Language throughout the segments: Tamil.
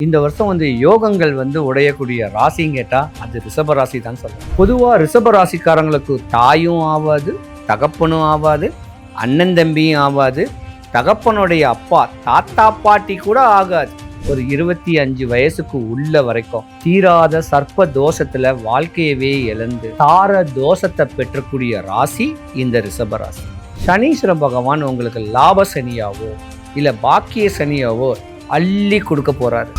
இந்த வருஷம் யோகங்கள் உடையக்கூடிய ராசின்னு கேட்டா அது ரிஷப ராசி தான் சொல்றேன். பொதுவா ரிஷப ராசிக்காரங்களுக்கு தாயும் ஆவாது, தகப்பனும் ஆவாது, அண்ணன் தம்பியும் ஆவாது, தகப்பனுடைய அப்பா தாத்தா பாட்டி கூட ஆகாது. ஒரு 25 வயசுக்கு உள்ள வரைக்கும் தீராத சர்ப்ப தோஷத்துல வாழ்க்கையவே இழந்து தார தோஷத்தை பெற்றக்கூடிய ராசி இந்த ரிஷப ராசி. சனீஸ்வர பகவான் உங்களுக்கு லாப சனியாவோ இல்ல பாக்கிய சனியாவோ அள்ளி கொடுக்க போறாரு.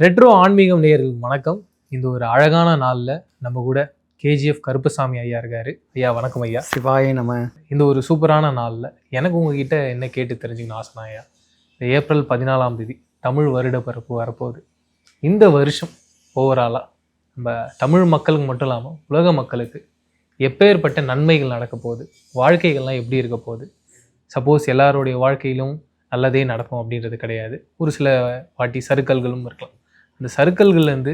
ரெட்ரோ ஆன்மீகம் நேயர்களுக்கு வணக்கம். இந்த ஒரு அழகான நாளில் நம்ம கூட கேஜிஎஃப் கருப்பசாமி ஐயா இருக்காரு. ஐயா வணக்கம் ஐயா. சிவாயே நம்ம. இந்த ஒரு சூப்பரான நாளில் எனக்கு உங்ககிட்ட என்ன கேட்டு தெரிஞ்சுக்கணும் ஆசைனா ஐயா, இந்த ஏப்ரல் 14ஆம் தேதி தமிழ் வருட பிறப்பு வரப்போகுது. இந்த வருஷம் ஓவராலாக நம்ம தமிழ் மக்களுக்கு மட்டும் இல்லாமல் உலக மக்களுக்கு எப்பேற்பட்ட நன்மைகள் நடக்க போகுது, வாழ்க்கைகள்லாம் எப்படி இருக்க போகுது? சப்போஸ் எல்லாருடைய வாழ்க்கையிலும் நல்லதே நடக்கும் அப்படின்றது கிடையாது. ஒரு சில வாட்டி சறுக்கல்களும் இருக்கலாம். அந்த சறுக்கல்கள்லேருந்து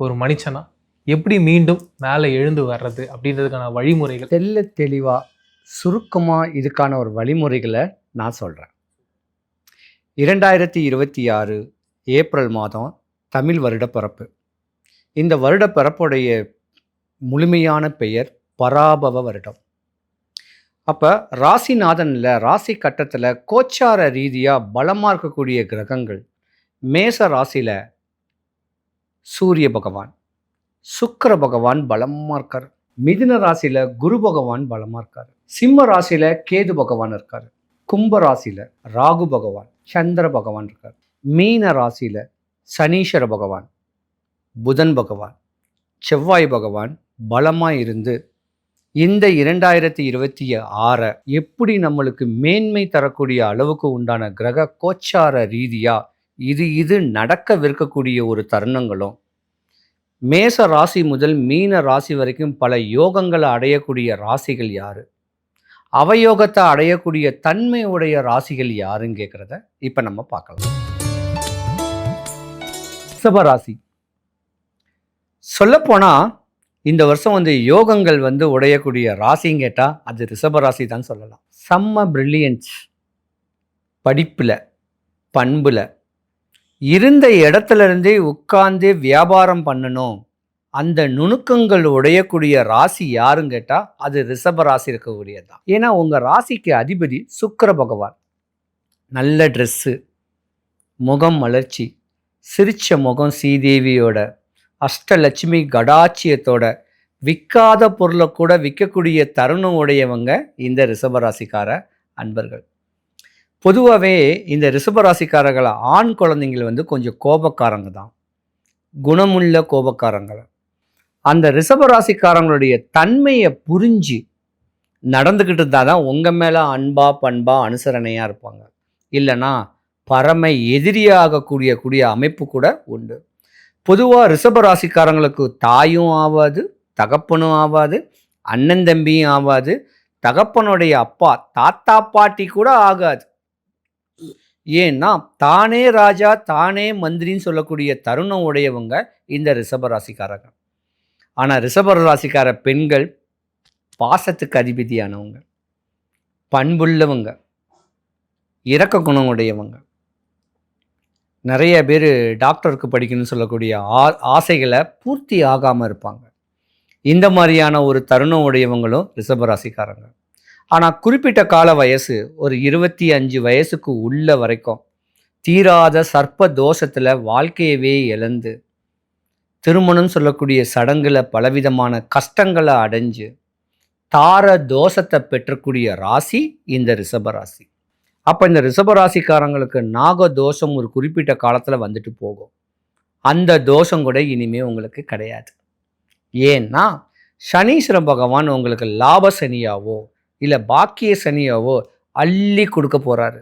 ஒரு மனுஷனா எப்படி மீண்டும் மேலே எழுந்து வர்றது அப்படின்றதுக்கான வழிமுறைகள் தெளிவாக சுருக்கமாக இதுக்கான ஒரு வழிமுறைகளை நான் சொல்கிறேன். 2026 ஏப்ரல் மாதம் தமிழ் வருட பிறப்பு. இந்த வருட பிறப்புடைய முழுமையான பெயர் பராபவ வருடம். அப்போ ராசிநாதனில் ராசி கட்டத்தில் கோச்சார ரீதியாக பலமாக இருக்கக்கூடிய கிரகங்கள் மேச ராசியில் சூரிய பகவான், சுக்கிர பகவான் பலமாக இருக்கார். மிதுன ராசியில் குரு பகவான் பலமாக இருக்கார். சிம்ம ராசியில் கேது பகவான் இருக்கார். கும்ப ராசியில் ராகு பகவான், சந்திர பகவான் இருக்கார். மீன ராசியில் சனீஸ்வர பகவான், புதன் பகவான், செவ்வாய் பகவான் பலமாக இருந்து இந்த 2026 எப்படி நம்மளுக்கு மேன்மை தரக்கூடிய அளவுக்கு உண்டான கிரக கோச்சார ரீதியாக இது நடக்கவிருக்கக்கூடிய ஒரு தருணங்களும், மேச ராசி முதல் மீன ராசி வரைக்கும் பல யோகங்களை அடையக்கூடிய ராசிகள் யாரு, அவயோகத்தை அடையக்கூடிய தன்மையுடைய ராசிகள் யாருன்னு கேட்குறத இப்போ நம்ம பார்க்கலாம். ரிஷபராசி சொல்லப்போனால் இந்த வருஷம் யோகங்கள் உடையக்கூடிய ராசின்னு கேட்டால் அது ரிஷபராசி தான் சொல்லலாம். செம்ம பிரில்லியன்ஸ், படிப்பில் பண்பில் இருந்த இடத்துலேருந்தே உட்கார்ந்து வியாபாரம் பண்ணணும், அந்த நுணுக்கங்கள் உடையக்கூடிய ராசி யாருன்னு கேட்டால் அது ரிஷபராசி இருக்கக்கூடியது தான். ஏன்னா உங்கள் ராசிக்கு அதிபதி சுக்கிர பகவான். நல்ல ட்ரெஸ்ஸு, முகம் மலர்ச்சி, சிரிச்ச முகம் ஸ்ரீதேவியோட, அஷ்டலட்சுமி கடாட்சியத்தோட விற்காத பொருளை கூட விற்கக்கூடிய தருணம் உடையவங்க இந்த ரிஷபராசிக்கார அன்பர்கள். பொதுவாகவே இந்த ரிஷபராசிக்காரர்களை ஆண் குழந்தைங்கள் கொஞ்சம் கோபக்காரங்க தான், குணமுள்ள கோபக்காரங்களை. அந்த ரிஷபராசிக்காரங்களுடைய தன்மையை புரிஞ்சு நடந்துக்கிட்டு இருந்தால் தான் உங்கள் மேலே அன்பா பண்பா அனுசரணையாக இருப்பாங்க. இல்லைன்னா பரம எதிரியாகக்கூடிய அமைப்பு கூட உண்டு. பொதுவாக ரிஷபராசிக்காரங்களுக்கு தாயும் ஆவாது, தகப்பனும் ஆவாது, அண்ணன் தம்பியும் ஆவாது, தகப்பனுடைய அப்பா தாத்தா பாட்டி கூட ஆகாது. ஏன்னா தானே ராஜா தானே மந்திரின்னு சொல்லக்கூடிய தருணம் உடையவங்க இந்த ரிஷபராசிக்காரங்க. ஆனால் ரிஷபராசிக்கார பெண்கள் பாசத்துக்கு அதிபதியானவங்க, பண்புள்ளவங்க, இரக்க குணம் உடையவங்க. நிறைய பேர் டாக்டருக்கு படிக்கணும்னு சொல்லக்கூடிய ஆசைகளை பூர்த்தி ஆகாமல் இருப்பாங்க. இந்த மாதிரியான ஒரு தருணம் உடையவங்களும் ரிஷபராசிக்காரங்க. ஆனால் குறிப்பிட்ட கால வயசு ஒரு 25 வயசுக்கு உள்ள வரைக்கும் தீராத சர்ப்ப தோஷத்தில் வாழ்க்கையவே இழந்து திருமணம் சொல்லக்கூடிய சடங்குல பலவிதமான கஷ்டங்களை அடைஞ்சு தார தோஷத்தை பெற்றக்கூடிய ராசி இந்த ரிஷபராசி. அப்போ இந்த ரிஷபராசிக்காரங்களுக்கு நாக தோஷம் ஒரு குறிப்பிட்ட காலத்தில் வந்துட்டு போகும். அந்த தோஷம் கூட இனிமேல் உங்களுக்கு கிடையாது. ஏன்னா சனீஸ்வர பகவான் உங்களுக்கு லாப சனியாவோ இல்லை பாக்கிய சனியாவோ அள்ளி கொடுக்க போகிறாரு.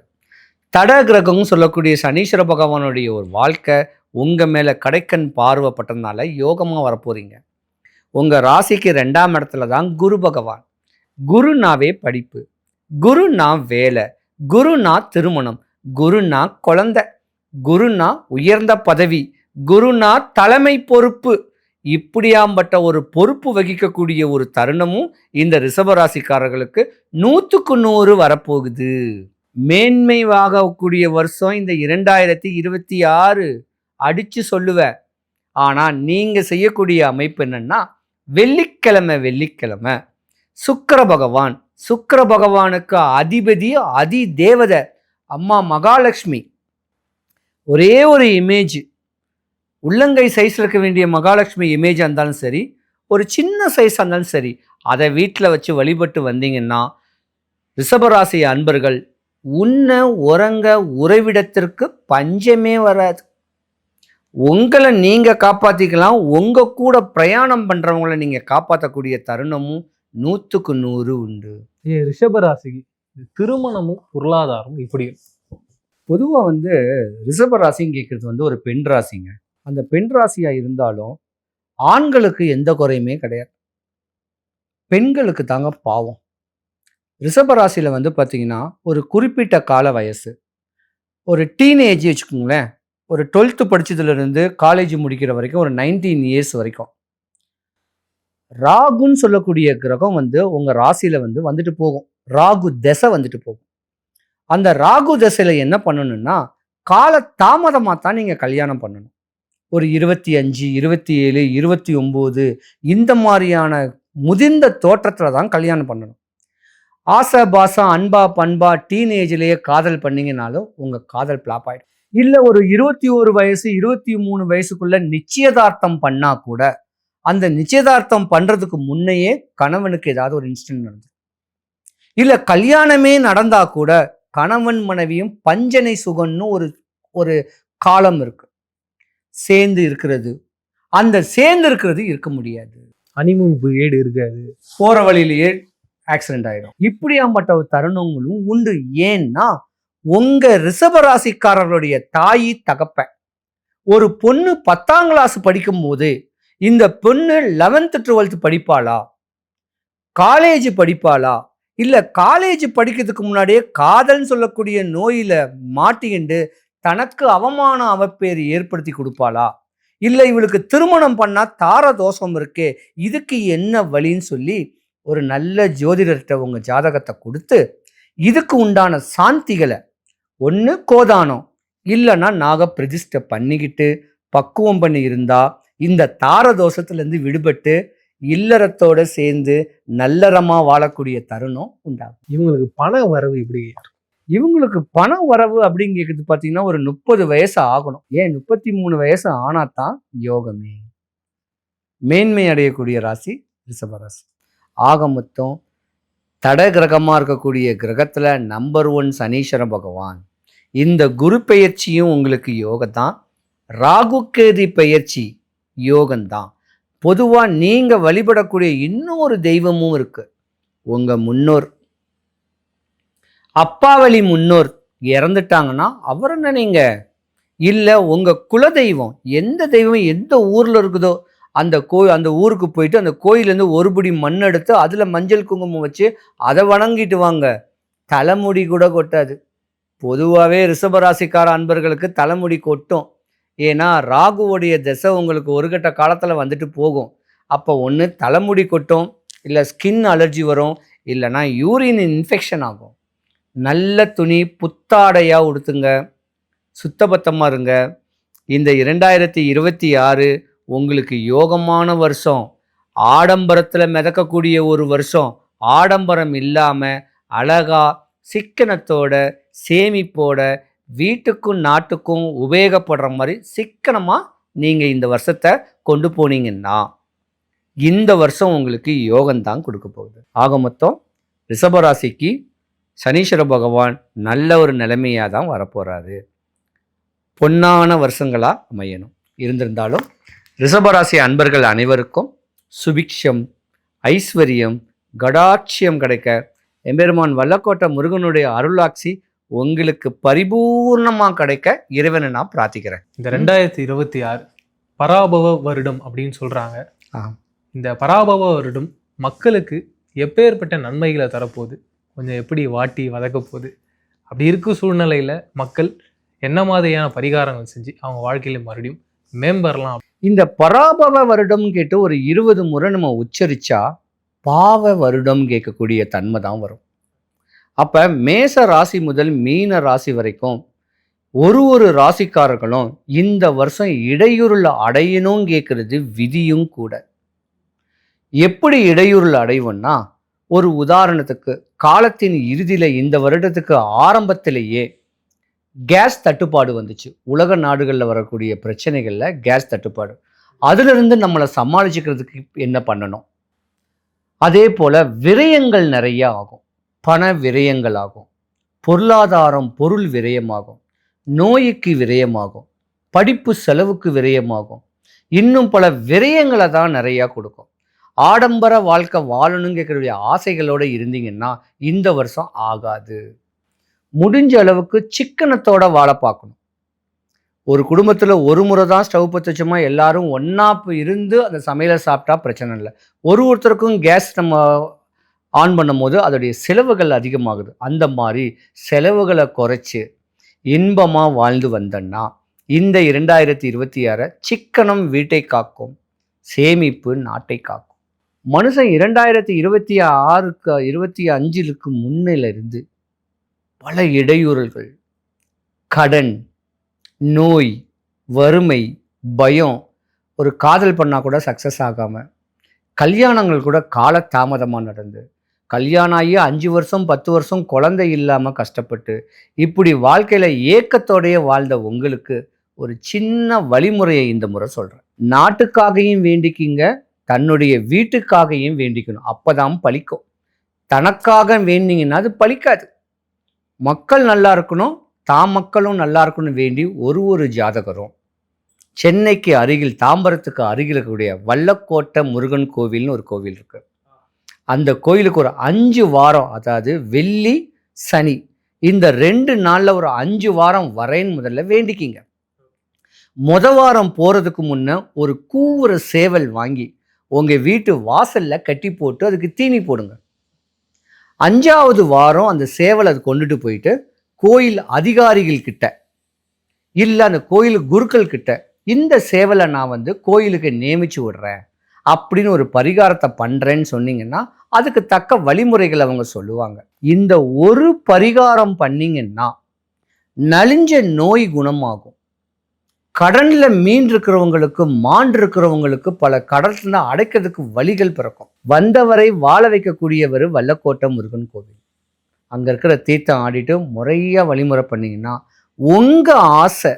தட கிரகம்னு சொல்லக்கூடிய சனீஸ்வர பகவானுடைய ஒரு வாழ்க்கை உங்கள் மேலே கடைக்கண் பார்வைப்பட்டதுனால யோகமாக வரப்போகிறீங்க. உங்கள் ராசிக்கு 2ஆம் இடத்துல தான் குரு பகவான். குருனாவே படிப்பு, குருனா வேலை, குருனா திருமணம், குருனா குழந்தை, குருனா உயர்ந்த பதவி, குருனா தலைமை பொறுப்பு. இப்படியாம்பட்ட ஒரு பொறுப்பு வகிக்கக்கூடிய ஒரு தருணமும் இந்த ரிஷபராசிக்காரர்களுக்கு 100க்கு 100 வரப்போகுது. மேன்மையாகக்கூடிய வருஷம் இந்த 2026 அடிச்சு சொல்லுவேன். ஆனால் நீங்கள் செய்யக்கூடிய அமைப்பு என்னன்னா, வெள்ளிக்கிழமை சுக்கிர பகவானுக்கு அதிபதி அதி தேவதை அம்மா மகாலட்சுமி ஒரே ஒரு இமேஜ், உள்ளங்கை சைஸில் இருக்க வேண்டிய மகாலட்சுமி இமேஜாக இருந்தாலும் சரி, ஒரு சின்ன சைஸாக இருந்தாலும் சரி, அதை வீட்டில் வச்சு வழிபட்டு வந்தீங்கன்னா ரிஷபராசி அன்பர்கள் உண்ண உறங்க உறைவிடத்திற்கு பஞ்சமே வராது. உங்களை நீங்கள் காப்பாற்றிக்கலாம், உங்கள் கூட பிரயாணம் பண்ணுறவங்களை நீங்கள் காப்பாற்றக்கூடிய தருணமும் 100க்கு 100 உண்டு. ரிஷபராசிக்கு திருமணமும் பொருளாதாரமும் இப்படி பொதுவாக ரிஷபராசின்னு கேட்குறது ஒரு பெண் ராசிங்க. அந்த பெண் ராசியாக இருந்தாலும் ஆண்களுக்கு எந்த குறையுமே கிடையாது, பெண்களுக்கு தாங்க பாவம். ரிஷபராசியில் பார்த்தீங்கன்னா ஒரு குறிப்பிட்ட கால வயசு, ஒரு டீனேஜ் வச்சுக்கோங்களேன், ஒரு 12th படித்ததுலேருந்து காலேஜ் முடிக்கிற வரைக்கும் ஒரு 19 இயர்ஸ் வரைக்கும் ராகுன்னு சொல்லக்கூடிய கிரகம் உங்கள் ராசியில் வந்துட்டு போகும். ராகு தசை வந்துட்டு போகும். அந்த ராகு தசையில் என்ன பண்ணணும்னா, கால தாமதமாக தான் நீங்கள் கல்யாணம் பண்ணணும். ஒரு 25, 27, 29 இந்த மாதிரியான முதிர்ந்த தோற்றத்தில் தான் கல்யாணம் பண்ணணும். ஆசை பாசம் அன்பா பண்பா டீனேஜ்லேயே காதல் பண்ணீங்கனாலும் உங்கள் காதல் பிளாப் ஆகிடும். இல்லை ஒரு 21 வயசு 23 வயசுக்குள்ள நிச்சயதார்த்தம் பண்ணா கூட அந்த நிச்சயதார்த்தம் பண்ணுறதுக்கு முன்னையே கணவனுக்கு ஏதாவது ஒரு இன்சிடென்ட் நடந்தது. இல்லை கல்யாணமே நடந்தா கூட கணவன் மனைவியும் பஞ்சனை சுகம்னு ஒரு காலம் இருக்கு, சேர்ந்து இருக்கிறது. அந்த சேர்ந்து இருக்கிறது இருக்க முடியாது, ஹனிமூன் பீரியட் இருக்காது, போற வழியிலேயே ஆக்சிடென்ட் ஆயிடும். இப்படியாப்பட்ட ஒரு தருணங்களும் உண்டு. ஏன்னா உங்க ரிஷபராசிக்காரர்களுடைய தாயி தகப்ப ஒரு பொண்ணு 10ஆம் கிளாஸ் படிக்கும் போது இந்த பொண்ணு 11th 12th படிப்பாளா, காலேஜ் படிப்பாளா, இல்ல காலேஜ் படிக்கிறதுக்கு முன்னாடியே காதல்னு சொல்லக்கூடிய நோயில மாட்டிக்கிண்டு தனக்கு அவமான அவப்பேறு ஏற்படுத்தி கொடுப்பாளா, இல்லை இவளுக்கு திருமணம் பண்ணா தார தோஷம் இருக்கே, இதுக்கு என்ன வழின்னு சொல்லி ஒரு நல்ல ஜோதிடர்கிட்ட உங்க ஜாதகத்தை கொடுத்து இதுக்கு உண்டான சாந்திகளை ஒன்று கோதானம் இல்லைன்னா நாக பிரதிஷ்டை பண்ணிக்கிட்டு பக்குவம் பண்ணி இருந்தா இந்த தார தோஷத்துலேருந்து விடுபட்டு இல்லறத்தோட சேர்ந்து நல்லறமா வாழக்கூடிய தருணம் உண்டாகும். இவங்களுக்கு பண வரவு இப்படி இவங்களுக்கு பண வரவு அப்படிங்கிறது பார்த்தீங்கன்னா ஒரு 30 வயசு ஆகணும். ஏன் 33 வயசு ஆனாதான் யோகமே. மேன்மை அடையக்கூடிய ராசி ரிஷபராசி. ஆக மொத்தம் தட கிரகமாக இருக்கக்கூடிய கிரகத்தில் நம்பர் 1 சனீஸ்வர பகவான். இந்த குரு பெயர்ச்சியும் உங்களுக்கு யோகம்தான், ராகு கேது பெயர்ச்சி யோகம்தான். பொதுவாக நீங்கள் வழிபடக்கூடிய இன்னொரு தெய்வமும் இருக்கு. உங்கள் முன்னோர், அப்பாவளி முன்னோர் இறந்துட்டாங்கன்னா அவர் என்ன நீங்கள் இல்லை உங்கள் குலதெய்வம் எந்த தெய்வம் எந்த ஊரில் இருக்குதோ அந்த ஊருக்கு போயிட்டு அந்த கோயிலேருந்து ஒரு பிடி மண் எடுத்து அதில் மஞ்சள் குங்குமம் வச்சு அதை வணங்கிட்டு வாங்க. தலைமுடி கூட கொட்டாது. பொதுவாகவே ரிஷபராசிக்கார அன்பர்களுக்கு தலைமுடி கொட்டும். ஏன்னா ராகுவோடைய திசை உங்களுக்கு ஒரு கட்ட காலத்தில் வந்துட்டு போகும். அப்போ ஒன்று தலைமுடி கொட்டும், இல்லை ஸ்கின் அலர்ஜி வரும், இல்லைனா யூரின் இன்ஃபெக்ஷன் ஆகும். நல்ல துணி புத்தாடையாக உடுத்துங்க, சுத்தபத்தமாக இருங்க. இந்த 2026 உங்களுக்கு யோகமான வருஷம், ஆடம்பரத்தில் மிதக்கக்கூடிய ஒரு வருஷம். ஆடம்பரம் இல்லாமல் அழகா சிக்கனத்தோட சேமிப்போட வீட்டுக்கும் நாட்டுக்கும் உபயோகப்படுற மாதிரி சிக்கனமாக நீங்கள் இந்த வருஷத்தை கொண்டு போனீங்கன்னா இந்த வருஷம் உங்களுக்கு யோகம்தான் கொடுக்க போகுது. ஆக மொத்தம் ரிஷபராசிக்கு சனீஸ்வர பகவான் நல்ல ஒரு நிலைமையாக தான் வரப்போகிறாரு. பொன்னான வருஷங்களாக அமையணும். இருந்திருந்தாலும் ரிஷபராசி அன்பர்கள் அனைவருக்கும் சுபிக்ஷம், ஐஸ்வர்யம், கடாட்சியம் கிடைக்க எம்பெருமான் வல்லக்கோட்டை முருகனுடைய அருளாட்சி உங்களுக்கு பரிபூர்ணமாக கிடைக்க இறைவனை நான் பிரார்த்திக்கிறேன். இந்த 2026 பராபவ வருடம் அப்படின்னு சொல்றாங்க. இந்த பராபவ வருடம் மக்களுக்கு எப்பேற்பட்ட நன்மைகளை தரப்போகுது, கொஞ்சம் எப்படி வாட்டி வதக்க போகுது, அப்படி இருக்கும் சூழ்நிலையில மக்கள் என்ன மாதிரியான பரிகாரங்கள் செஞ்சு அவங்க வாழ்க்கையில மறுபடியும் மேம்பரலாம். இந்த பராபவ வருடம் கேட்டு ஒரு 20 முறை நம்ம உச்சரிச்சா பாவ வருடம் கேட்கக்கூடிய தன்மை தான் வரும். அப்போ மேச ராசி முதல் மீன ராசி வரைக்கும் ஒரு ராசிக்காரர்களும் இந்த வருஷம் இடையூறுல அடையணும் கேட்கறது விதியும் கூட. எப்படி இடையூறுல அடைவோம்னா, ஒரு உதாரணத்துக்கு காலத்தின் இறுதியில் இந்த வருடத்துக்கு ஆரம்பத்திலேயே கேஸ் தட்டுப்பாடு வந்துச்சு. உலக நாடுகளில் வரக்கூடிய பிரச்சனைகளில் கேஸ் தட்டுப்பாடு. அதிலிருந்து நம்மளை சமாளிச்சுக்கிறதுக்கு என்ன பண்ணணும்? அதே போல் விரயங்கள் நிறைய ஆகும். பண விரயங்கள் ஆகும், பொருளாதாரம் பொருள் விரயமாகும், நோய்க்கு விரயமாகும், படிப்பு செலவுக்கு விரயமாகும், இன்னும் பல விரயங்களை தான் நிறையா கொடுக்கும். ஆடம்பர வாழ்க்கை வாழணுங்கிற ஆசைகளோடு இருந்தீங்கன்னா இந்த வருஷம் ஆகாது. முடிஞ்ச அளவுக்கு சிக்கனத்தோட வாழ பார்க்கணும். ஒரு குடும்பத்தில் ஒரு முறை தான் ஸ்டவ் பற்ற வச்சோமா எல்லாரும் ஒன்றா இருந்து அந்த சமையலை சாப்பிட்டா பிரச்சனை இல்லை. ஒருத்தருக்கும் கேஸ் நம்ம ஆன் பண்ணும் போது அதோடைய செலவுகள் அதிகமாகுது. அந்த மாதிரி செலவுகளை குறைச்சி இன்பமாக வாழ்ந்து வந்தோன்னா இந்த 2026 சிக்கனம் வீட்டை காக்கும், சேமிப்பு நாட்டை காக்கும். மனுஷன் 2026க்கு 25க்கு முன்னிலிருந்து பல இடையூறுகள், கடன், நோய், வறுமை, பயம், ஒரு காதல் பண்ணால் கூட சக்ஸஸ் ஆகாமல், கல்யாணங்கள் கூட காலதாமதமாக நடந்து, கல்யாணம் ஆகி 5 வருஷம் 10 வருஷம் குழந்தை இல்லாமல் கஷ்டப்பட்டு இப்படி வாழ்க்கையில் ஏக்கத்தோடையே வாழ்ந்த உங்களுக்கு ஒரு சின்ன வழிமுறையை இந்த முறை சொல்கிறேன். நாட்டுக்காகவும் வேண்டிக்கிங்க, தன்னுடைய வீட்டுக்காகவும் வேண்டிக்கணும். அப்போதான் பலிக்கும். தனக்காக வேண்டிங்கன்னா அது பலிக்காது. மக்கள் நல்லா இருக்கணும், தாம் மக்களும் நல்லா இருக்கணும் வேண்டி ஒரு ஜாதகரும் சென்னைக்கு அருகில், தாம்பரத்துக்கு அருகில் இருக்கக்கூடிய வல்லக்கோட்டை முருகன் கோவில்னு ஒரு கோவில் இருக்கு. அந்த கோயிலுக்கு ஒரு 5 வாரம், அதாவது வெள்ளி சனி இந்த 2 நாளில் ஒரு 5 வாரம் வரேன்னு முதல்ல வேண்டிக்கிங்க. வாரம் போகிறதுக்கு முன்ன ஒரு கூவுற சேவல் வாங்கி உங்கள் வீட்டு வாசலில் கட்டி போட்டு அதுக்கு தீனி போடுங்க. 5வது வாரம் அந்த சேவலை அது கொண்டுட்டு போயிட்டு கோயில் அதிகாரிகள் கிட்ட இல்லை அந்த கோயில் குருக்கள் கிட்ட இந்த சேவலை நான் கோயிலுக்கு நியமிச்சு விடுறேன் அப்படின்னு ஒரு பரிகாரத்தை பண்ணுறேன்னு சொன்னீங்கன்னா அதுக்கு தக்க வழிமுறைகள் அவங்க சொல்லுவாங்க. இந்த ஒரு பரிகாரம் பண்ணீங்கன்னா நலிஞ்ச நோய் குணமாகும். கடனில் மீன் இருக்கிறவங்களுக்கு, மான் இருக்கிறவங்களுக்கு பல கடல்ல அடைக்கிறதுக்கு வழிகள் பிறக்கும். வந்தவரை வாழ வைக்கக்கூடியவர் வல்லக்கோட்டை முருகன் கோவில். அங்கே இருக்கிற தீர்த்தம் ஆடிட்டு முறையாக வழிமுறை பண்ணிங்கன்னா உங்கள் ஆசை,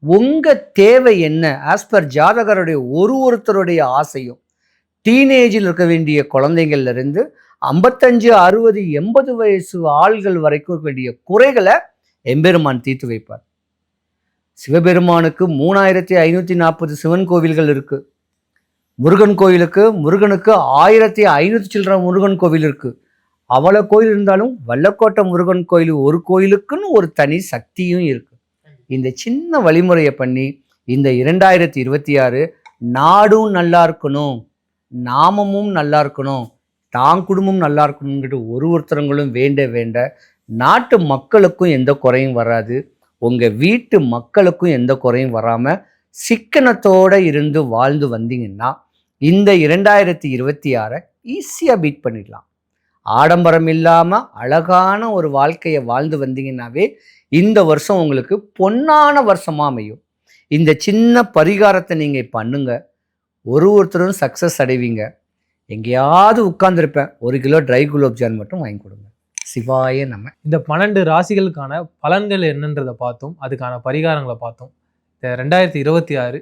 உங்கள் தேவை என்ன, ஆஸ் பர் ஜாதகருடைய ஒருத்தருடைய ஆசையும், டீனேஜில் இருக்க வேண்டிய குழந்தைங்கள்லேருந்து 55 60 80 வயசு ஆள்கள் வரைக்கும் இருக்க வேண்டிய குறைகளை எம்பெருமான் தீர்த்து வைப்பார். சிவபெருமானுக்கு 3540 சிவன் கோவில்கள் இருக்கு. முருகன் கோயிலுக்கு முருகனுக்கு 1500 சில்லற முருகன் கோவில் இருக்கு. அவ்வளோ கோயில் இருந்தாலும் வல்லக்கோட்டை முருகன் கோயில் ஒரு கோயிலுக்குன்னு ஒரு தனி சக்தியும் இருக்கு. இந்த சின்ன வழிமுறையை பண்ணி இந்த 2026 நாடும் நல்லா இருக்கணும், நாமமும் நல்லா இருக்கணும், தான் குடும்பம் நல்லா இருக்கணுங்கிட்டு ஒருத்தரங்களும் வேண்ட நாட்டு மக்களுக்கும் எந்த குறையும் வராது, உங்கள் வீட்டு மக்களுக்கும் எந்த குறையும் வராமல் சிக்கனத்தோடு இருந்து வாழ்ந்து வந்தீங்கன்னா இந்த 2026 ஈஸியாக பீட் பண்ணிடலாம். ஆடம்பரம் இல்லாமல் அழகான ஒரு வாழ்க்கையை வாழ்ந்து வந்தீங்கன்னாவே இந்த வருஷம் உங்களுக்கு பொன்னான வருஷமாக அமையும். இந்த சின்ன பரிகாரத்தை நீங்கள் பண்ணுங்க, ஒருத்தரும் சக்ஸஸ் அடைவீங்க. எங்கேயாவது உட்கார்ந்துருப்பேன், 1 கிலோ ட்ரை குலோப் ஜான் மட்டும் வாங்கி கொடுங்க. சிவாய நம்ம. இந்த 12 ராசிகளுக்கான பலன்கள் என்னன்றதை பார்த்தோம், அதுக்கான பரிகாரங்களை பார்த்தோம். இந்த 2026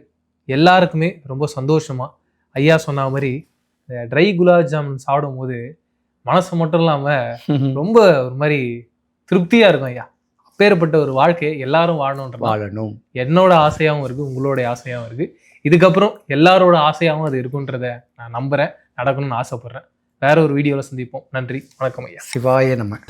எல்லாருக்குமே ரொம்ப சந்தோஷமா, ஐயா சொன்ன மாதிரி ட்ரை குலாப் ஜாமுன் சாப்பிடும் போது மனசு மட்டும் இல்லாமல் ரொம்ப ஒரு மாதிரி திருப்தியாக இருக்கும். ஐயா, அப்பேற்பட்ட ஒரு வாழ்க்கையை எல்லாரும் வாழணும் என்னோட ஆசையாகவும் இருக்குது, உங்களோட ஆசையாகவும் இருக்குது. இதுக்கப்புறம் எல்லாரோட ஆசையாகவும் அது இருக்குன்றத நான் நம்புகிறேன், நடக்கணும்னு ஆசைப்படுறேன். வேற ஒரு வீடியோவில் சந்திப்போம். நன்றி, வணக்கம் ஐயா. சிவாய நம்ம.